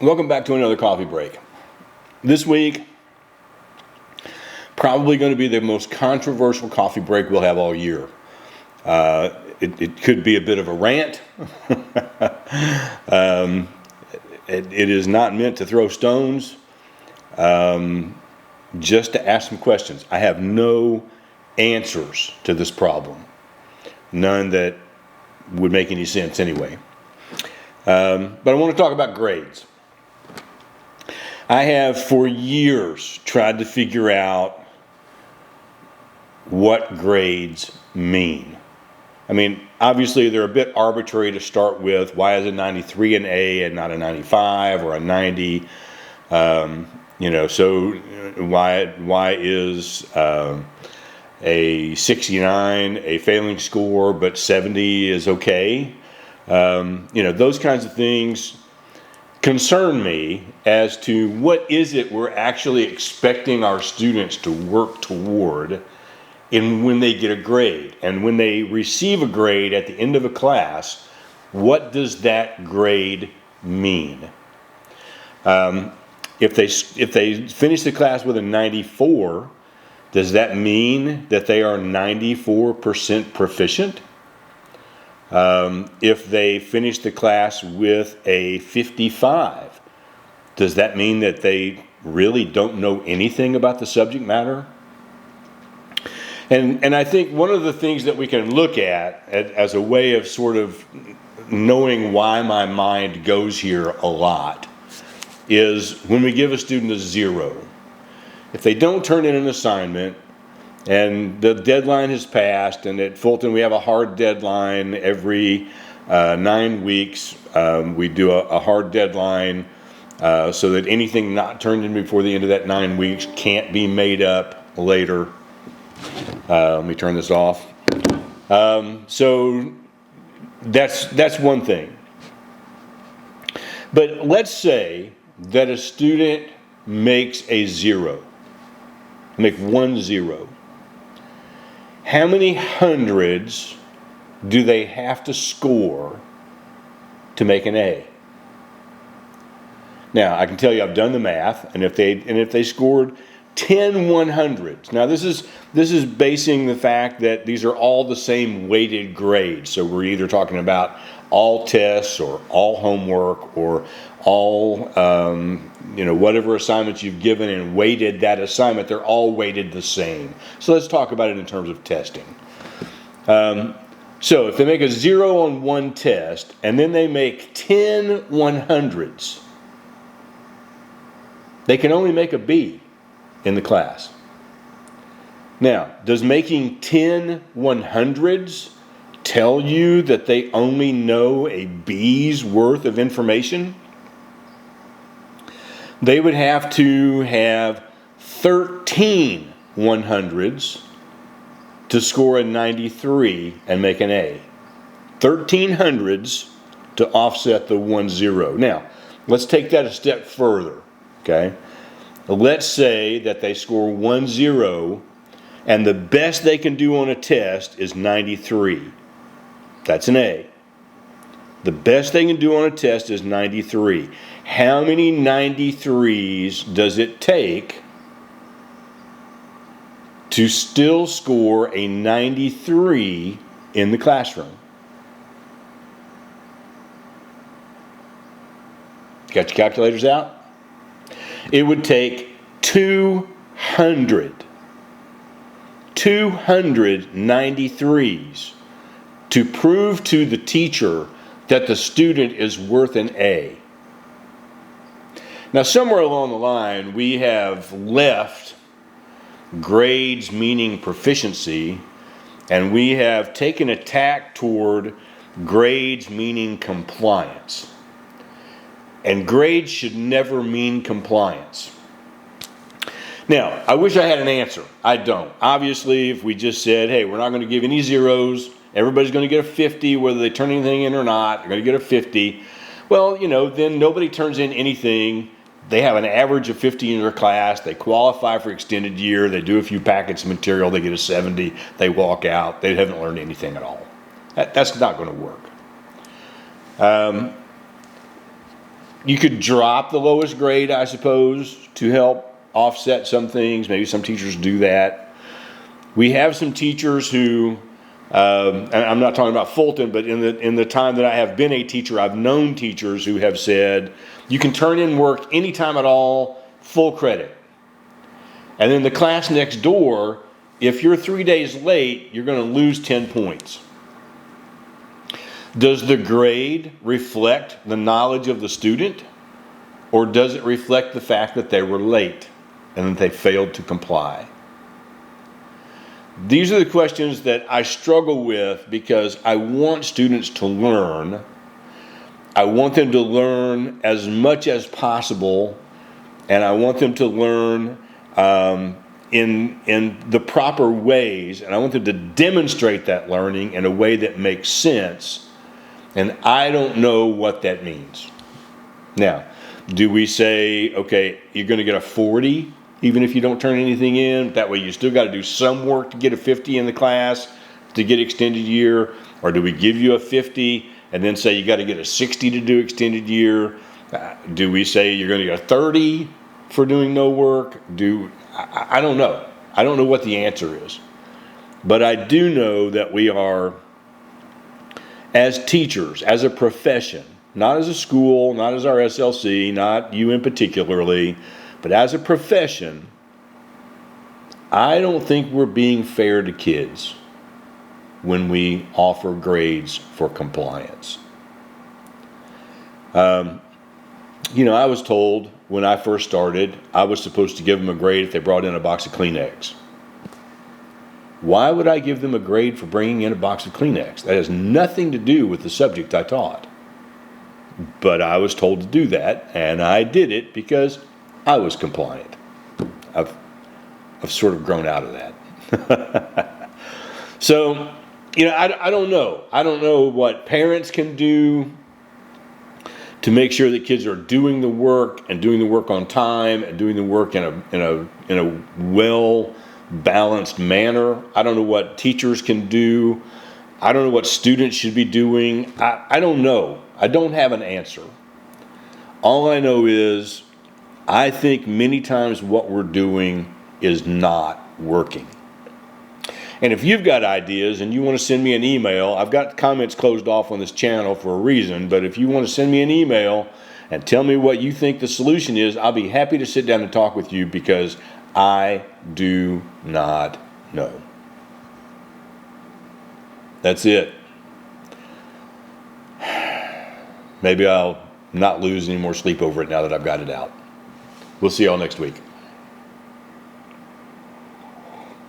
Welcome back to another coffee break. This week, probably going to be the most controversial coffee break we'll have all year. It could be a bit of a rant. It is not meant to throw stones, just to ask some questions. I have no answers to this problem. None that would make any sense anyway. But I want to talk about grades. I have for years tried to figure out what grades mean. I mean, obviously they're a bit arbitrary to start with. Why is a 93 an A and not a 95 or a 90? So why is a 69 a failing score, but 70 is okay? Those kinds of things concern me as to what is it we're actually expecting our students to work toward when they get a grade. And when they receive a grade at the end of a class, what does that grade mean? If they finish the class with a 94, does that mean that they are 94% proficient? If they finish the class with a 55, does that mean that they really don't know anything about the subject matter? And I think one of the things that we can look at as a way of sort of knowing why my mind goes here a lot is when we give a student a 0. If they don't turn in an assignment, and the deadline has passed, and at Fulton we have a hard deadline every 9 weeks. We do a hard deadline so that anything not turned in before the end of that 9 weeks can't be made up later. Let me turn this off. So that's one thing. But let's say that a student makes a 0, make 1 0. How many hundreds do they have to score to make an A? Now, I can tell you I've done the math, and if they scored 10 100s. Now, this is basing the fact that these are all the same weighted grades. So we're either talking about all tests or all homework or all whatever assignments you've given and weighted that assignment, they're all weighted the same. So let's talk about it in terms of testing. So if they make a 0 on one test and then they make 10 100s, they can only make a B in the class. Now, does making 10 100s tell you that they only know a B's worth of information? They would have to have 13 100s to score a 93 and make an A. 13 hundreds to offset the 1 0. Now, let's take that a step further, okay? Let's say that they score 1 0 and the best they can do on a test is 93. That's an A. The best they can do on a test is 93. How many 93s does it take to still score a 93 in the classroom? Got your calculators out? It would take 200 93s to prove to the teacher that the student is worth an A. Now, somewhere along the line, we have left grades meaning proficiency, and we have taken a tack toward grades meaning compliance. And grades should never mean compliance. Now, I wish I had an answer. I don't. Obviously, if we just said, hey, we're not going to give any zeros, everybody's going to get a 50, whether they turn anything in or not, they're going to get a 50. Well, then nobody turns in anything. They have an average of 50 in their class. They qualify for extended year. They do a few packets of material. They get a 70. They walk out. They haven't learned anything at all. That's not going to work. You could drop the lowest grade, I suppose, to help offset some things. Maybe some teachers do that. We have some teachers who, and I'm not talking about Fulton, but in the time that I have been a teacher, I've known teachers who have said, you can turn in work anytime at all, full credit. And then the class next door, if you're 3 days late, you're going to lose 10 points. Does the grade reflect the knowledge of the student, or does it reflect the fact that they were late and that they failed to comply? These are the questions that I struggle with because I want students to learn. I want them to learn as much as possible, and I want them to learn in the proper ways, and I want them to demonstrate that learning in a way that makes sense, and I don't know what that means. Now, do we say, okay, you're going to get a 40 even if you don't turn anything in? That way you still got to do some work to get a 50 in the class to get extended year? Or do we give you a 50 and then say you got to get a 60 to do extended year? Do we say you're going to get a 30 for doing no work? I don't know. I don't know what the answer is. But I do know that we are, as teachers, as a profession, not as a school, not as our SLC, not you in particularly, but as a profession, I don't think we're being fair to kids when we offer grades for compliance. I was told when I first started, I was supposed to give them a grade if they brought in a box of Kleenex. Why would I give them a grade for bringing in a box of Kleenex? That has nothing to do with the subject I taught. But I was told to do that, and I did it because I was compliant. I've sort of grown out of that. So, I don't know. I don't know what parents can do to make sure that kids are doing the work and doing the work on time and doing the work in a well-balanced manner. I don't know what teachers can do. I don't know what students should be doing. I don't know. I don't have an answer. All I know is I think many times what we're doing is not working. And if you've got ideas and you want to send me an email, I've got comments closed off on this channel for a reason, but if you want to send me an email and tell me what you think the solution is, I'll be happy to sit down and talk with you because I do not know. That's it. Maybe I'll not lose any more sleep over it now that I've got it out. We'll see y'all next week.